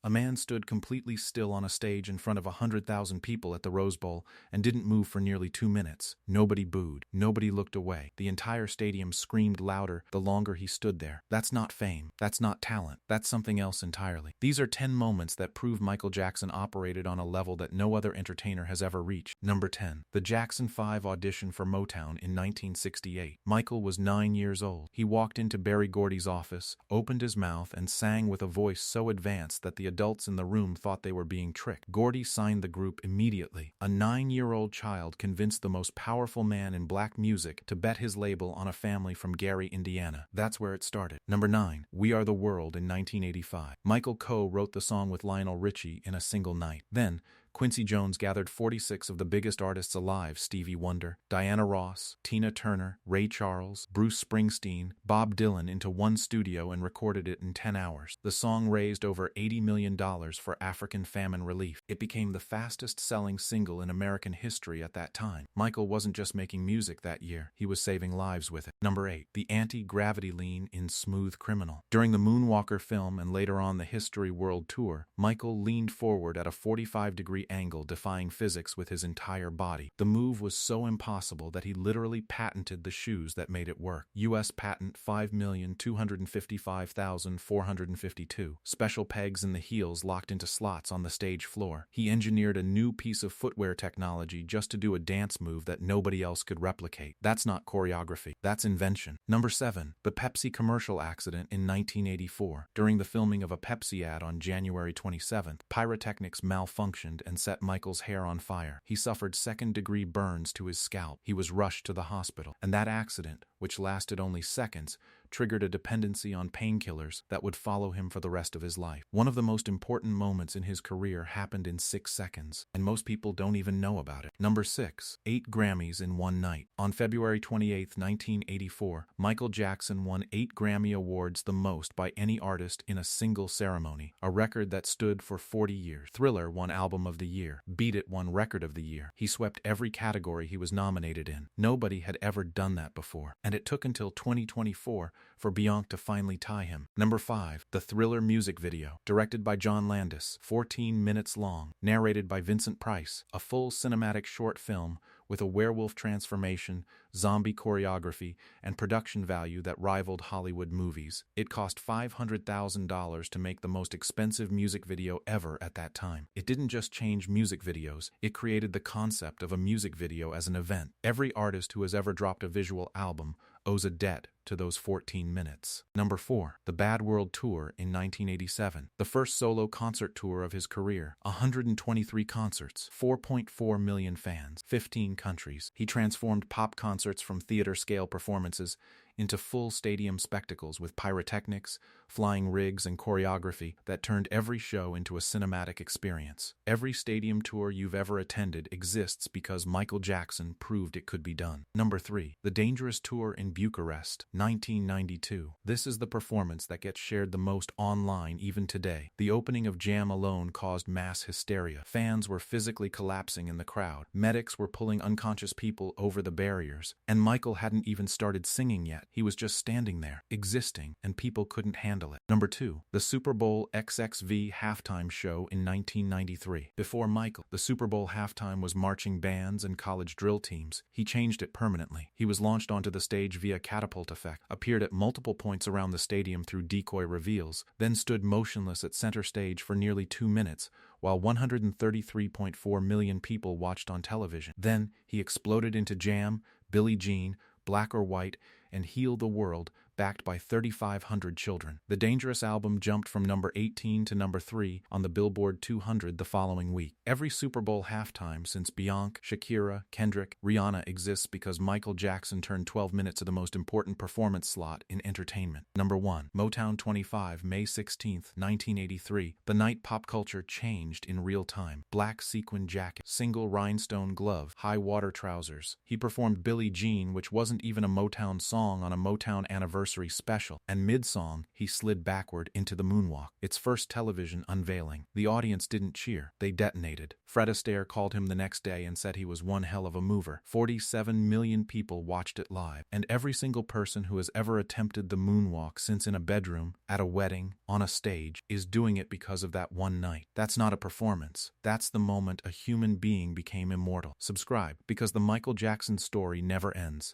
A man stood completely still on a stage in front of 100,000 people at the Rose Bowl and didn't move for nearly 2 minutes. Nobody booed. Nobody looked away. The entire stadium screamed louder the longer he stood there. That's not fame. That's not talent. That's something else entirely. These are 10 moments that prove Michael Jackson operated on a level that no other entertainer has ever reached. Number 10. The Jackson 5 audition for Motown in 1968. Michael was 9 years old. He walked into Berry Gordy's office, opened his mouth, and sang with a voice so advanced that the adults in the room thought they were being tricked. Gordy signed the group immediately. A 9-year-old child convinced the most powerful man in black music to bet his label on a family from Gary, Indiana. That's where it started. Number 9. We Are the World in 1985. Michael co-wrote the song with Lionel Richie in a single night. Then, Quincy Jones gathered 46 of the biggest artists alive: Stevie Wonder, Diana Ross, Tina Turner, Ray Charles, Bruce Springsteen, Bob Dylan into one studio and recorded it in 10 hours. The song raised over $80 million for African famine relief. It became the fastest-selling single in American history at that time. Michael wasn't just making music that year, he was saving lives with it. Number 8. The anti-gravity lean in Smooth Criminal. During the Moonwalker film and later on the History World Tour, Michael leaned forward at a 45-degree angle, defying physics with his entire body. The move was so impossible that he literally patented the shoes that made it work. U.S. patent 5,255,452. Special pegs in the heels locked into slots on the stage floor. He engineered a new piece of footwear technology just to do a dance move that nobody else could replicate. That's not choreography. That's invention. Number 7. The Pepsi commercial accident in 1984. During the filming of a Pepsi ad on January 27th, pyrotechnics malfunctioned and set Michael's hair on fire. He suffered second-degree burns to his scalp. He was rushed to the hospital. And that accident, which lasted only seconds, triggered a dependency on painkillers that would follow him for the rest of his life. One of the most important moments in his career happened in 6 seconds, and most people don't even know about it. Number 6. 8 Grammys in one night. On February 28, 1984, Michael Jackson won 8 Grammy Awards, the most by any artist in a single ceremony, a record that stood for 40 years. Thriller won Album of the Year. Beat It won Record of the Year. He swept every category he was nominated in. Nobody had ever done that before, and it took until 2024 for Beyonce to finally tie him. Number 5. The Thriller music video. Directed by John Landis, 14 minutes long. Narrated by Vincent Price. A full cinematic short film with a werewolf transformation, zombie choreography, and production value that rivaled Hollywood movies. It cost $500,000 to make the most expensive music video ever at that time. It didn't just change music videos, it created the concept of a music video as an event. Every artist who has ever dropped a visual album owes a debt to those 14 minutes. Number 4. The Bad World Tour in 1987. The first solo concert tour of his career. 123 concerts, 4.4 million fans, 15 countries. He transformed pop concerts from theater-scale performances into full stadium spectacles with pyrotechnics, flying rigs, and choreography that turned every show into a cinematic experience. Every stadium tour you've ever attended exists because Michael Jackson proved it could be done. Number 3. The Dangerous Tour in Bucharest, 1992. This is the performance that gets shared the most online even today. The opening of Jam alone caused mass hysteria. Fans were physically collapsing in the crowd. Medics were pulling unconscious people over the barriers, and Michael hadn't even started singing yet. He was just standing there, existing, and people couldn't handle it. Number 2. The Super Bowl XXV halftime show in 1993. Before Michael, the Super Bowl halftime was marching bands and college drill teams. He changed it permanently. He was launched onto the stage via catapult effect, appeared at multiple points around the stadium through decoy reveals, then stood motionless at center stage for nearly 2 minutes, while 133.4 million people watched on television. Then, he exploded into Jam, Billie Jean, Black or White, and Heal the World, backed by 3,500 children. The Dangerous album jumped from number 18 to number 3 on the Billboard 200 the following week. Every Super Bowl halftime since Beyonce, Shakira, Kendrick, Rihanna exists because Michael Jackson turned 12 minutes to the most important performance slot in entertainment. Number 1. Motown 25, May 16, 1983. The night pop culture changed in real time. Black sequin jacket, single rhinestone glove, high water trousers. He performed Billie Jean, which wasn't even a Motown song, on a Motown anniversary anniversary special, and mid-song, he slid backward into the moonwalk. Its first television unveiling. The audience didn't cheer. They detonated. Fred Astaire called him the next day and said he was one hell of a mover. 47 million people watched it live, and every single person who has ever attempted the moonwalk since in a bedroom, at a wedding, on a stage, is doing it because of that one night. That's not a performance. That's the moment a human being became immortal. Subscribe, because the Michael Jackson story never ends.